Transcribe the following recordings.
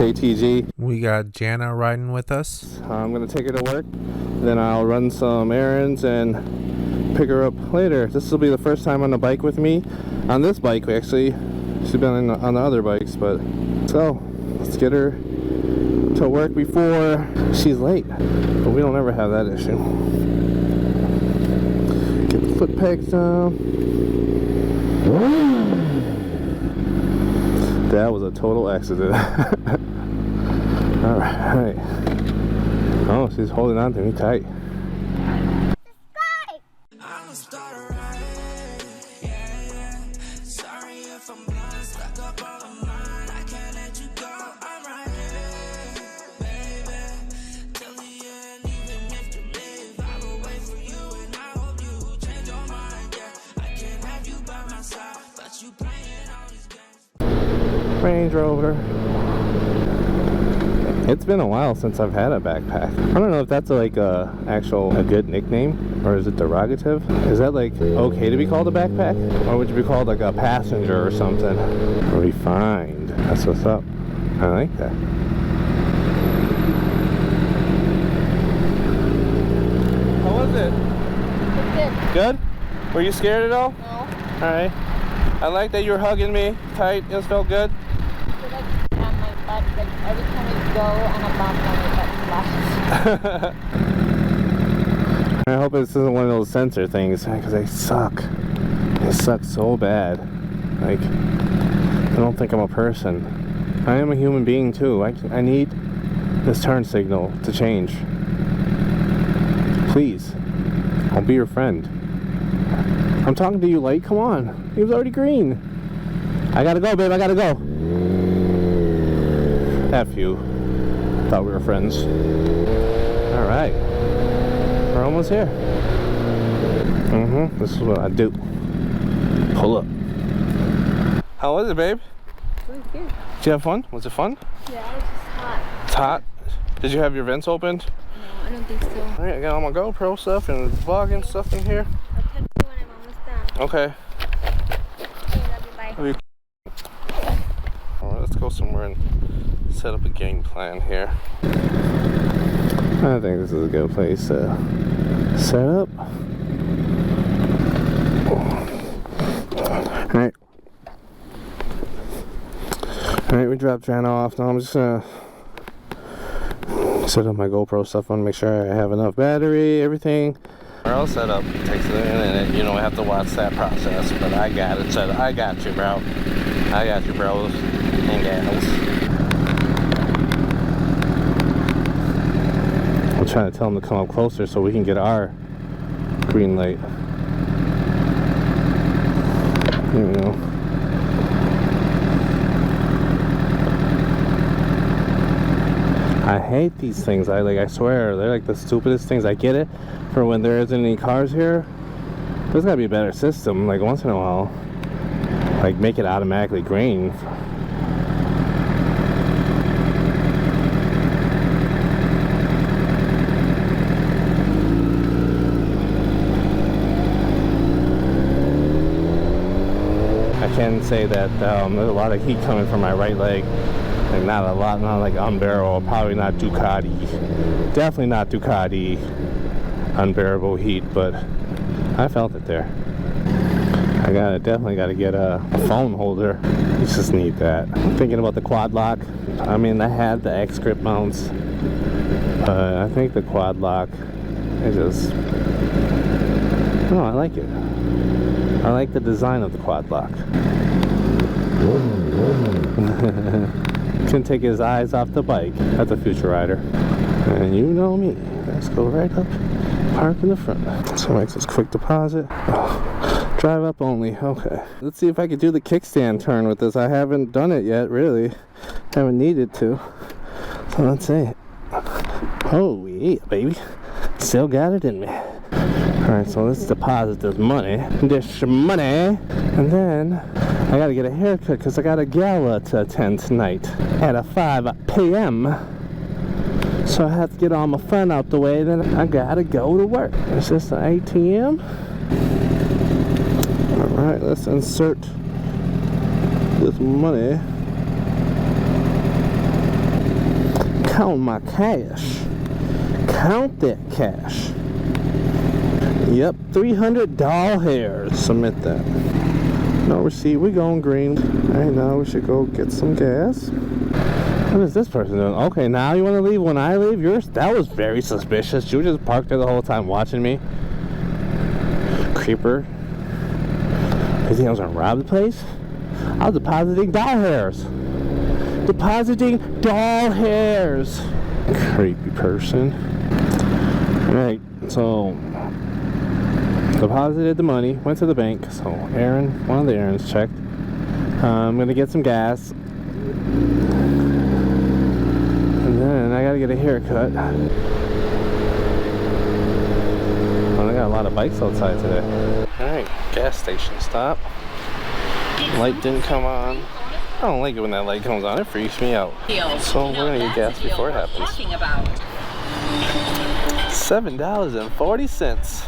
KTG. We got Jana riding with us. I'm gonna take her to work, then I'll run some errands and pick her up later. This will be the first time on the bike with me. On this bike, actually. She's been on the other bikes, but so let's get her to work before she's late. But we don't ever have that issue. Get the foot pegs down. That was a total accident. Alright. Oh, she's holding on to me tight. Range Rover. It's been a while since I've had a backpack. I don't know if that's like a good nickname, or is it derogative? Is that like okay to be called a backpack, or would you be called like a passenger or something? Refined. That's what's up. I like that. How was it? It's good. Good? Were you scared at all? No. Alright. I like that you were hugging me tight. It felt good. Like on my butt, like every time we go on a bump on my butt flashes. I hope this isn't one of those sensor things, because they suck. They suck so bad. Like, I don't think I'm a person. I am a human being too. I need this turn signal to change. Please, I'll be your friend. I'm talking to you, light. Come on. It was already green. I gotta go, babe. I gotta go. F you. Thought we were friends. Alright. We're almost here. This is what I do. Pull up. How was it, babe? It was good. Did you have fun? Was it fun? Yeah, it was just hot. It's hot? Did you have your vents opened? No, I don't think so. Alright, I got all my GoPro stuff and vlogging stuff in here. I'll text you when I'm almost done. Okay. Okay, love you, bye. Alright, let's go somewhere and set up a game plan here. I think this is a good place to set up. Alright. Alright, we dropped Jana off. Now I'm just gonna set up my GoPro stuff. I want to make sure I have enough battery, everything. We're all set up. It takes a minute, you know, I have to watch that process, but I got it set up. I got you, bro. I got you, bros and gals. I'm trying to tell them to come up closer so we can get our green light. There we go. I hate these things. I swear they're like the stupidest things. I get it for when there isn't any cars here. There's gotta be a better system. Like once in a while, like make it automatically green. I can say that there's a lot of heat coming from my right leg. Like not a lot, not like unbearable, probably not Ducati. Definitely not Ducati unbearable heat, but I felt it there. I definitely gotta get a phone holder. You just need that. I'm thinking about the quad lock. I mean, I had the X grip mounts, but I think the quad lock is just, no, I like it. I like the design of the quad lock. Can take his eyes off the bike. That's a future rider. And you know me. Let's go right up, park in the front. So makes this quick deposit. Oh, drive up only. Okay. Let's see if I can do the kickstand turn with this. I haven't done it yet, really. Haven't needed to. So let's see. Oh yeah, baby. Still got it in me. Alright, so let's deposit this money. And then I gotta get a haircut because I got a gala to attend tonight at 5 p.m. So I have to get all my fun out the way, then I gotta go to work. Is this an ATM? Alright, let's insert this money. Count my cash. Count that cash. Yep, 300 doll hairs. Submit that. No receipt. We going green. Alright, now we should go get some gas. What is this person doing? Okay, now you want to leave when I leave? That was very suspicious. You just parked there the whole time watching me. Creeper. You think I was gonna rob the place? I was depositing doll hairs. Depositing doll hairs. Creepy person. Alright, so deposited the money, went to the bank. So Aaron, one of the errands checked. I'm gonna get some gas. And then I gotta get a haircut. Oh, I got a lot of bikes outside today. Alright, gas station stop. Light didn't come on. I don't like it when that light comes on, it freaks me out. So we're gonna get gas before it happens. $7.40.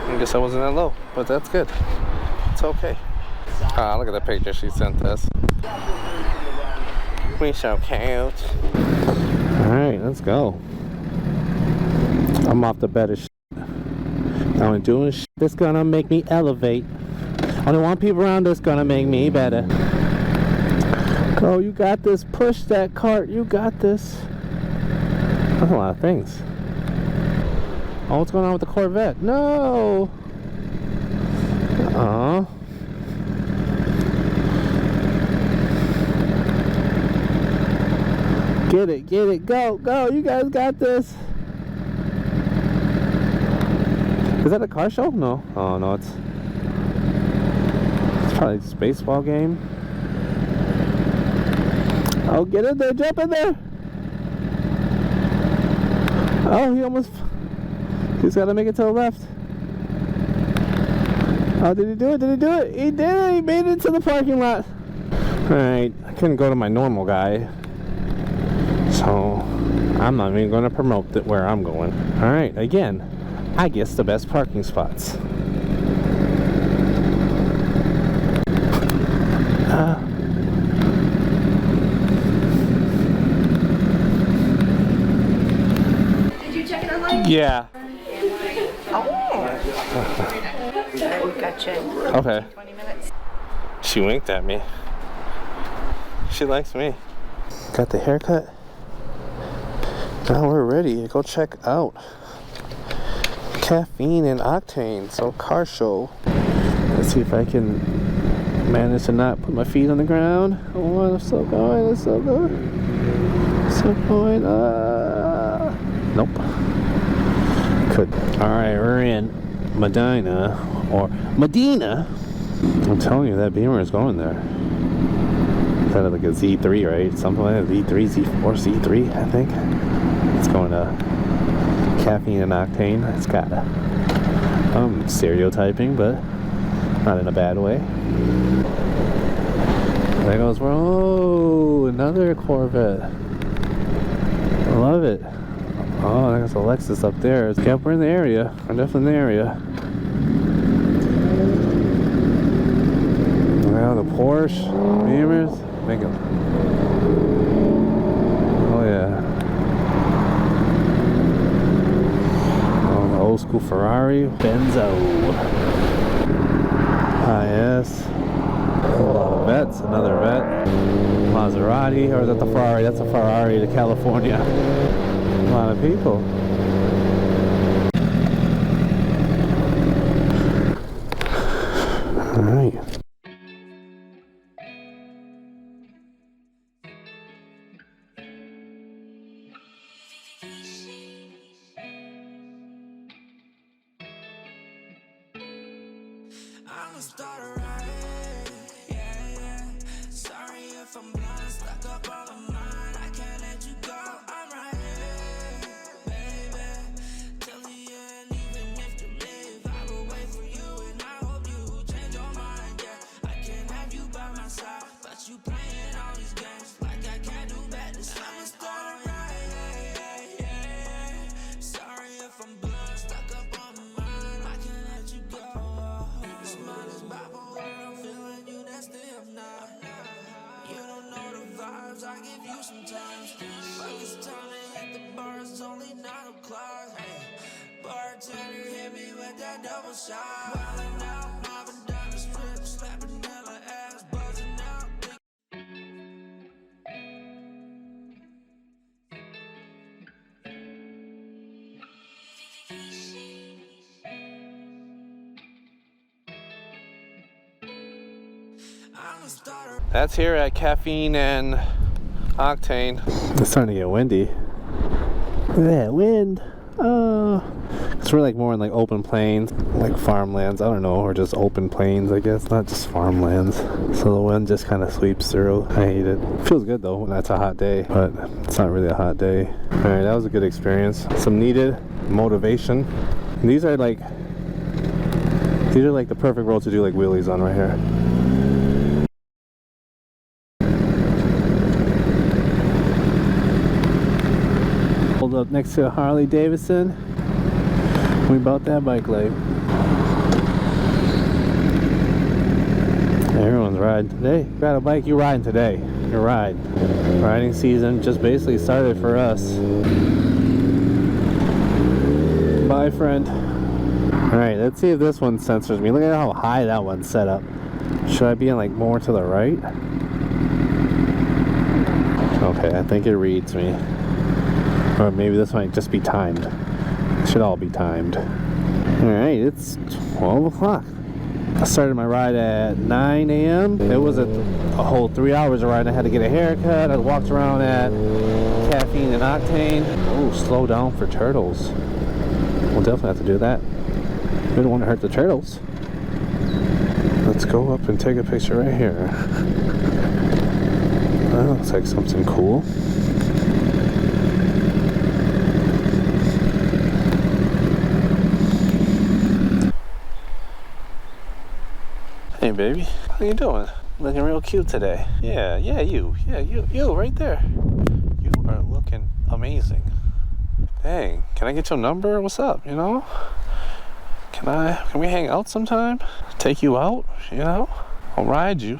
I guess I wasn't that low, but that's good. It's okay. Ah, look at the picture she sent us. We so cute. Alright, let's go. I'm off the better shit. I'm doing shit that's gonna make me elevate. Only one people around that's gonna make me better. Go, you got this. Push that cart. You got this. That's a lot of things. Oh, what's going on with the Corvette? No! Get it, get it. Go, go. You guys got this. Is that a car show? No. Oh, no, it's probably a baseball game. Oh, get in there. Jump in there. Oh, he's got to make it to the left. Oh, did he do it? Did he do it? He did it. He made it to the parking lot. Alright, I couldn't go to my normal guy. So, I'm not even going to promote it where I'm going. Alright, again, I guess the best parking spots. Did you check it online? Yeah. Gotcha. Okay. 20 minutes. She winked at me. She likes me. Got the haircut. Now we're ready to go check out Caffeine and Octane. So car show. Let's see if I can manage to not put my feet on the ground. Oh, I'm still going. I'm still going. Still going. Nope. Could. All right, we're in Medina or Medina. I'm telling you, that Beamer is going there. Is that like a Z3, right? Something like that. Z3, Z4, Z3, I think. It's going to Caffeine and Octane. It's got stereotyping, but not in a bad way. There goes, oh, another Corvette. I love it. Oh, there's a Lexus up there. Yeah, we're in the area. We're definitely in the area. Now the Porsche, Beamers, make it. Oh yeah. Oh, the old school Ferrari, Benzo. IS. A lot of vets, another vet. Maserati, or is that the Ferrari? That's a Ferrari to California. A lot of people. Alright. I'ma start a riot, yeah, yeah. Sorry if I'm blind, stuck up on my mind. I can't let you go, I'm right here, baby. Tell me and even if you live, I will wait for you and I hope you change your mind, yeah. I can't have you by my side, but you playing all these games like I can't do bad this time. I'ma start a riot, yeah, yeah, yeah. Sorry if I'm blind, stuck up on my mind. I can't let you go. This mind is bipolar, I'm feeling you, that's still not. You don't know the vibes, times I give you some time. Like it's time to hit the bar, it's only 9 o'clock. Hey, bartender hit me with that double shot. Wildin' out, mobbing down the strip, slapping hella ass, buzzing out. That's here at Caffeine and Octane. It's starting to get windy. Look at that wind. Oh, it's really like more in like open plains, like farmlands. I don't know, or just open plains, I guess, not just farmlands. So the wind just kind of sweeps through. I hate it. Feels good though when that's a hot day, but it's not really a hot day. All right, that was a good experience. Some needed motivation. And these are like the perfect roads to do like wheelies on right here. Up next to a Harley-Davidson. We bought that bike late. Everyone's riding today. You got a bike, you riding today. You're riding. Riding season just basically started for us. Bye, friend. Alright, let's see if this one censors me. Look at how high that one's set up. Should I be in like more to the right? Okay, I think it reads me. Or maybe this might just be timed. It should all be timed. Alright, it's 12 o'clock. I started my ride at 9 a.m. It was a whole 3 hours of ride. I had to get a haircut. I walked around at Caffeine and Octane. Oh, slow down for turtles. We'll definitely have to do that. We don't want to hurt the turtles. Let's go up and take a picture right here. That looks like something cool. Hey baby, how you doing? Looking real cute today. Yeah, you right there. You are looking amazing. Dang, can I get your number? What's up, you know? Can we hang out sometime? Take you out, you know? I'll ride you.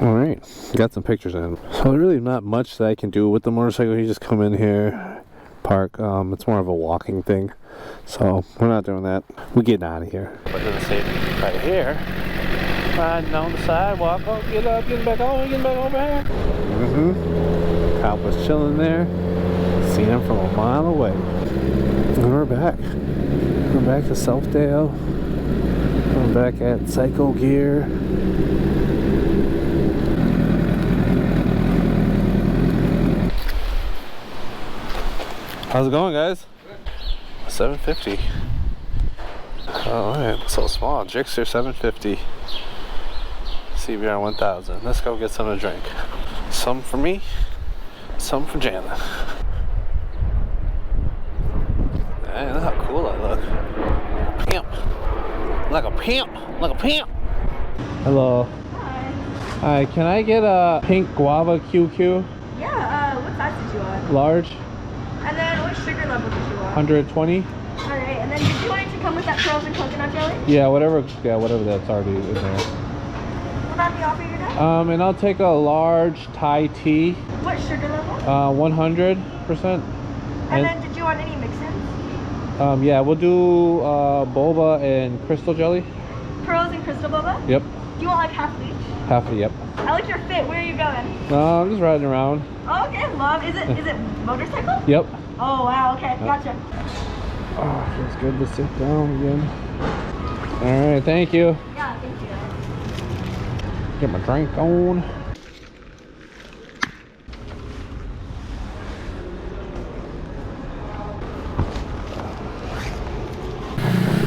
Alright, got some pictures in. So really not much that I can do with the motorcycle. You just come in here, park. It's more of a walking thing. So we're not doing that. We're getting out of here. But then say right here, riding on the sidewalk. Oh, get up, get back over, get back over here. Cop was chilling there. Seen him from a mile away. And we're back. We're back to Staio. We're back at Psycho Gear. How's it going, guys? 750. Oh, man, so small. Gypsy 750. CBR 1000. Let's go get some to drink. Some for me, some for Jana. Man, look how cool I look. Pimp. Like a pimp. Like a pimp. Hello. Hi. Hi, can I get a pink guava QQ? Yeah, what size did you want? Large. And then what sugar level did you want? 120. Alright, and then did you want it to come with that pearls and coconut jelly? Yeah, whatever that's already in there. Will that be all for your day? And I'll take a large Thai tea. What sugar level? 100%. And then did you want any mix-ins? Yeah, we'll do boba and crystal jelly. Pearls and crystal boba? Yep. Do you want like half each? Half of, yep. I like your fit. Where are you going? No, I'm just riding around. Oh, okay, love. Is it motorcycle? Yep. Oh wow, okay, gotcha. Oh, feels good to sit down again. Alright, thank you. Yeah, thank you. Get my drink on.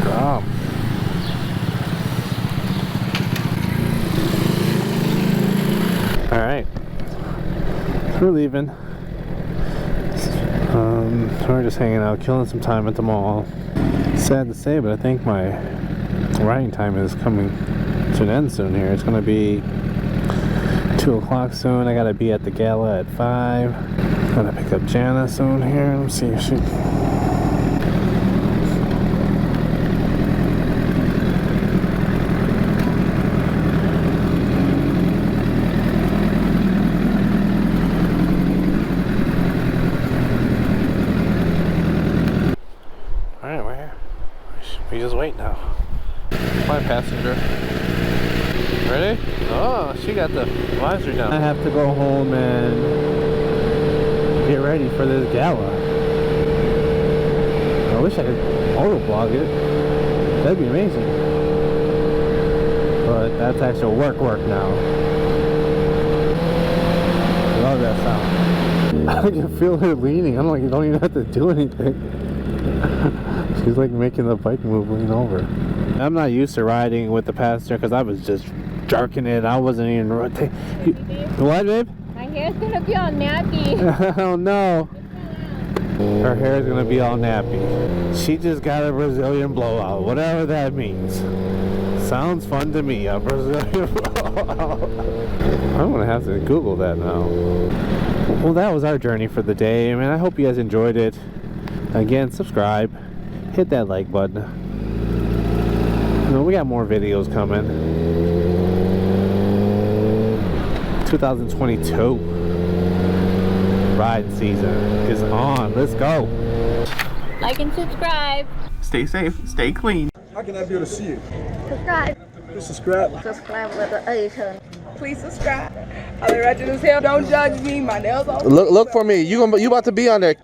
Stop. Alright. We're leaving. We're just hanging out, killing some time at the mall. Sad to say, but I think my riding time is coming to an end soon here. It's going to be 2 o'clock soon. I got to be at the gala at 5. Gotta pick up Jana soon here. Let me see if she... We just wait now. My passenger. Ready? Oh, she got the visor down. I have to go home and get ready for this gala. I wish I could motovlog it. That'd be amazing. But that's actual work now. Love that sound. I can feel her leaning. I'm like, you don't even have to do anything. She's like making the bike move, lean over. I'm not used to riding with the passenger because I was just jerking it. I wasn't even. What, babe? My hair's gonna be all nappy. Oh no. Her hair is gonna be all nappy. She just got a Brazilian blowout, whatever that means. Sounds fun to me, a Brazilian blowout. I'm gonna have to Google that now. Well, that was our journey for the day. I mean, I hope you guys enjoyed it. Again, subscribe, hit that like button. You know, we got more videos coming. 2022 ride season is on. Let's go. Like and subscribe. Stay safe, stay clean. How can I be able to see you? Subscribe. Just subscribe. Subscribe with the A turn. Please subscribe. I'm ratchet as hell. Don't judge me. My nails are. Look for me. You about to be on there.